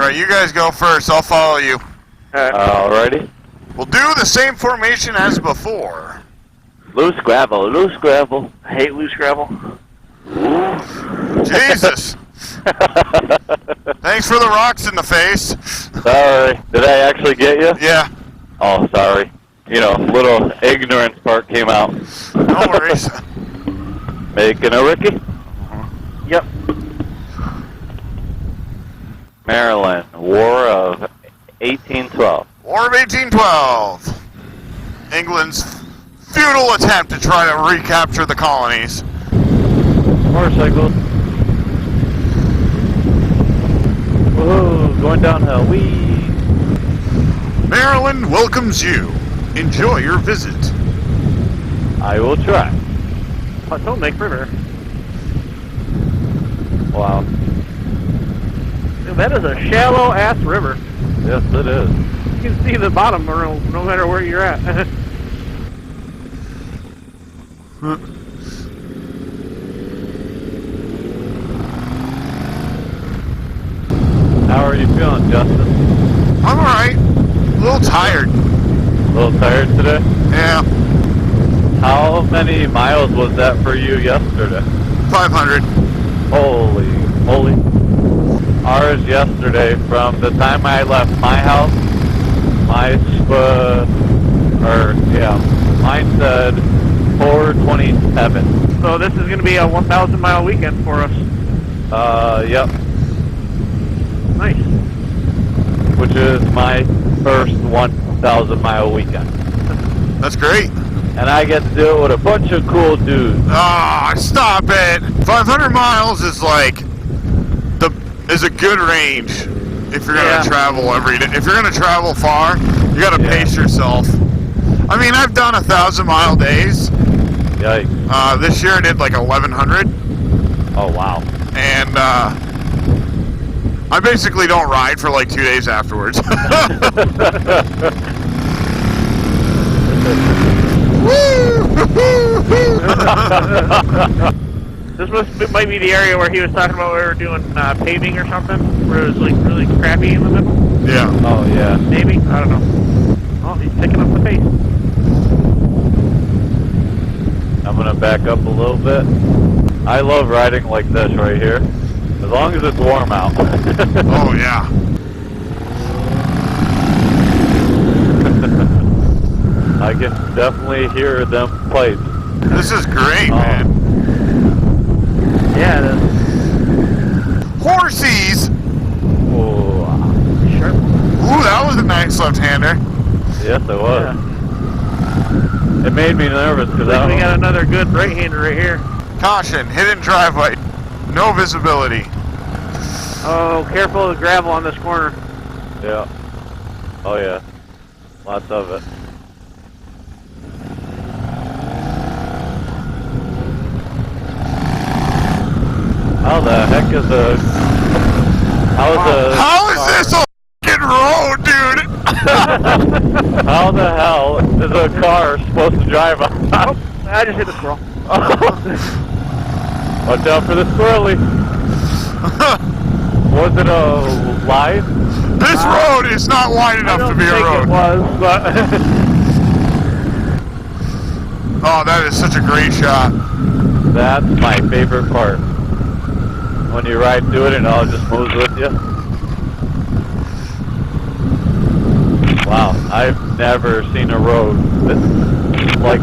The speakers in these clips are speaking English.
Alright, you guys go first. I'll follow you. Alrighty. We'll do the same formation as before. Loose gravel, loose gravel. I hate loose gravel. Jesus! Thanks for the rocks in the face. Sorry. Did I actually get you? Yeah. Oh, sorry. You know, little ignorance part came out. No worries. Making a Ricky? Yep. Maryland, War of 1812. War of 1812. England's futile attempt to try to recapture the colonies. Motorcycles. Whoa, going downhill. Whee! Maryland welcomes you. Enjoy your visit. I will try. Potomac River. Wow. That is a shallow-ass river. Yes, it is. You can see the bottom no matter where you're at. How are you feeling, Justin? I'm alright. A little tired. A little tired today? Yeah. How many miles was that for you yesterday? 500. Holy. Ours yesterday, from the time I left my house, mine said 427. So this is going to be a 1,000-mile weekend for us. Yep. Nice. Which is my first 1,000-mile weekend. That's great. And I get to do it with a bunch of cool dudes. Ah, stop it. 500 miles is like is a good range if you're gonna travel every day. If you're gonna travel far, you gotta pace yourself. I mean, I've done 1,000-mile days. Yikes. This year I did like 1,100. Oh wow. And I basically don't ride for like 2 days afterwards. This might be the area where he was talking about we were doing paving or something, where it was like really crappy in the middle. Yeah. Oh yeah. Maybe, I don't know. Oh, he's picking up the pace. I'm gonna back up a little bit. I love riding like this right here, as long as it's warm out. Oh yeah. I can definitely hear them pipes. This is great, man. Yeah, it is. Horsies! Oh, Sure. Ooh, that was a nice left-hander. yes, it was. Yeah. It made me nervous because We got another good right-hander right here. Caution, hidden driveway. No visibility. Oh, careful of the gravel on this corner. Yeah. Oh yeah. Lots of it. How the heck is How is this a f***ing road, dude? how the hell is a car supposed to drive on? Oh, I just hit the squirrel. Watch out for the squirrely. Was it a line? This road is not wide enough to be a road. It was, but Oh, that is such a great shot. That's my favorite part. When you ride through it and it all just moves with you. Wow, I've never seen a road like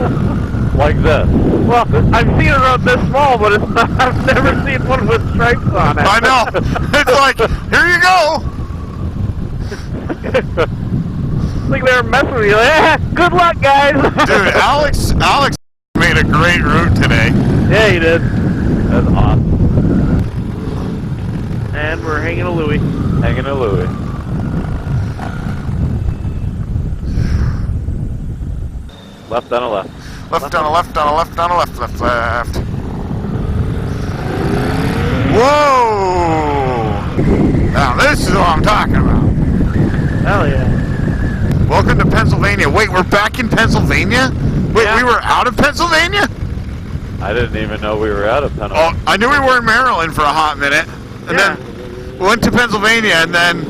this. well, I've seen a road this small, but it's not, I've never seen one with stripes on it. I know. It's like, here you go. It's like they were messing with you. Like, good luck, guys. Dude, Alex made a great route today. Yeah, he did. That's awesome. And we're hanging a Louie. Hanging a Louie. Left on a left. Left on a left on a left on a left, left, left. Whoa! Now this is what I'm talking about. Hell yeah. Welcome to Pennsylvania. Wait, we're back in Pennsylvania? Wait, Yeah. we were out of Pennsylvania? I didn't even know we were out of Oh, Pennsylvania. I knew we were in Maryland for a hot minute. And then we went to Pennsylvania, and then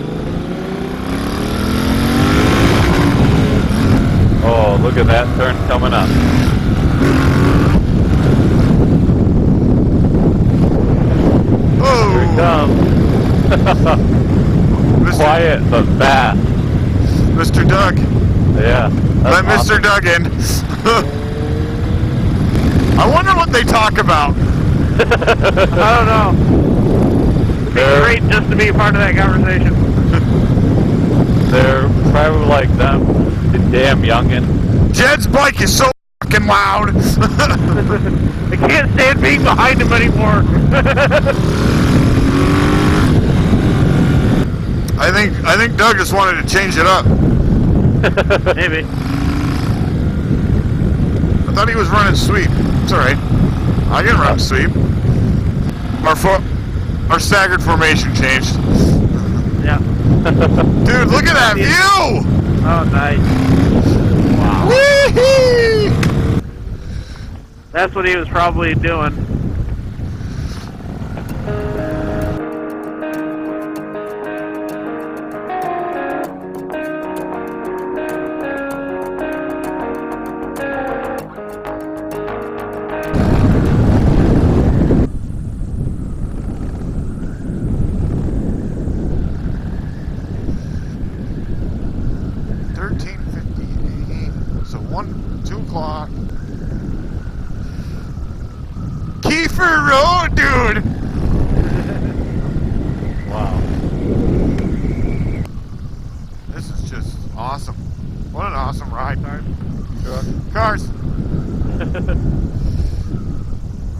Look at that turn coming up. Here it comes. Quiet but fast. Mr. Doug. Yeah. Let Awesome. Mr. Doug in. I wonder what they talk about. I don't know. It'd be great just to be a part of that conversation. They're probably like them, the damn youngin'. Jed's bike is so fucking loud. I can't stand being behind him anymore. I think Doug just wanted to change it up. Maybe. I thought he was running sweep. It's alright. I can run sweep. Our staggered formation changed. Yeah. Dude, look at that view! Oh, nice. Wow. Whee! That's what he was probably doing. So 2 o'clock. Kiefer Road, dude! Wow. This is just awesome. What an awesome ride. Sure. Cars.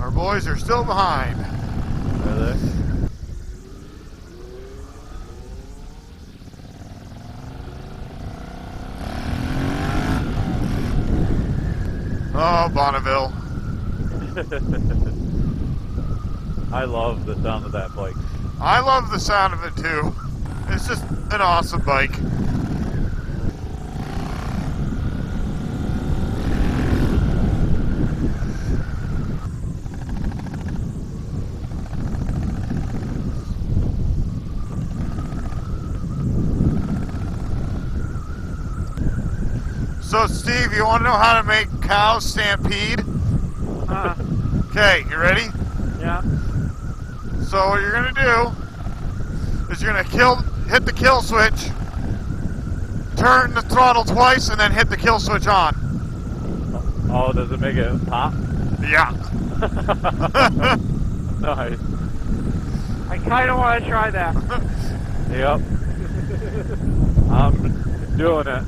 Our boys are still behind. Are they? Oh, Bonneville. I love the sound of that bike. I love the sound of it too. It's just an awesome bike. So, Steve, you want to know how to make cows stampede? Okay, you ready? Yeah. So what you're gonna do is you're gonna hit the kill switch, turn the throttle twice, and then hit the kill switch on. Oh, does it make it pop? Yeah. Nice. I kind of want to try that. Yep. I'm doing it.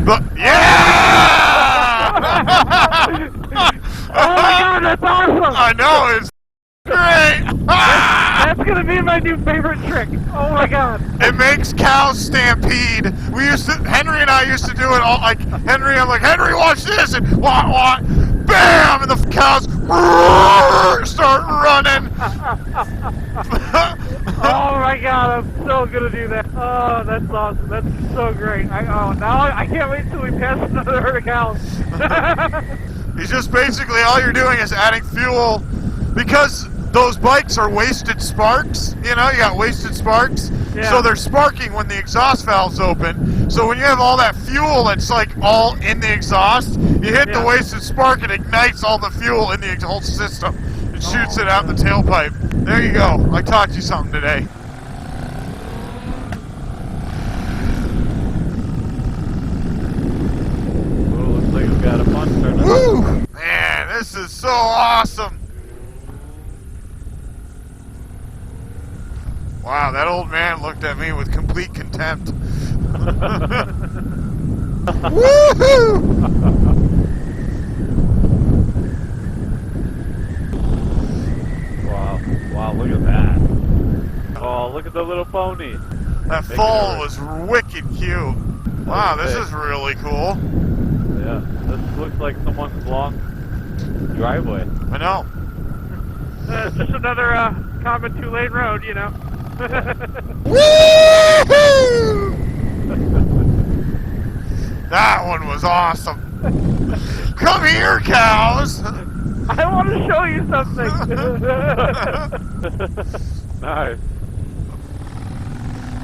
But yeah! Oh my god, that's awesome! I know, it's great! That's gonna be my new favorite trick. Oh my god. It makes cows stampede. Henry and I used to do it all, like, I'm like, Henry, watch this, and what, bam, and the cows start running. Oh my god, I'm so gonna do that. Oh, that's awesome. That's so great. Now I can't wait till we pass another herd of cows. He's just basically, all you're doing is adding fuel, because those bikes are wasted sparks, you got wasted sparks, Yeah. so they're sparking when the exhaust valve's open. So when you have all that fuel that's like all in the exhaust, you hit the wasted spark, it ignites all the fuel in the whole system. It shoots it out the tailpipe. There you go. I taught you something today. Oh, looks like we've got a fun turn. Woo! Man, this is so awesome. Wow, that old man looked at me with complete contempt. Woohoo! Wow, look at that. Oh, look at the little pony. That fall was wicked cute. Wow, this is really cool. Yeah, this looks like someone's long driveway. I know. It's just another common 2-lane road, Woo-hoo! That one was awesome. Come here, cows. I want to show you something. Nice.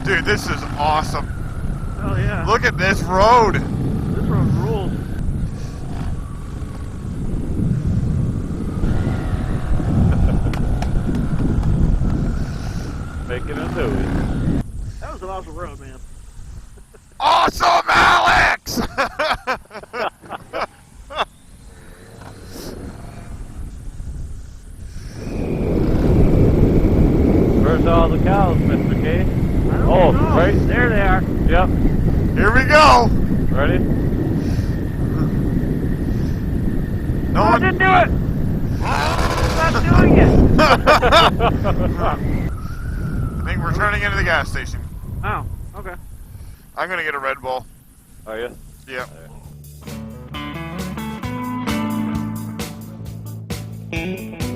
Dude, this is awesome. Oh yeah. Look at this road. This road rules. Making a Dewey. That was an awesome road, man. Awesome, Alex! Where's all the cows, Mr. K? I don't Oh, know. right. There they are. Yep. Here we go. Ready? No I one. didn't do it. Stop doing it. I think we're turning into the gas station. Oh, okay. I'm gonna get a Red Bull. Are you? Yep. Alright.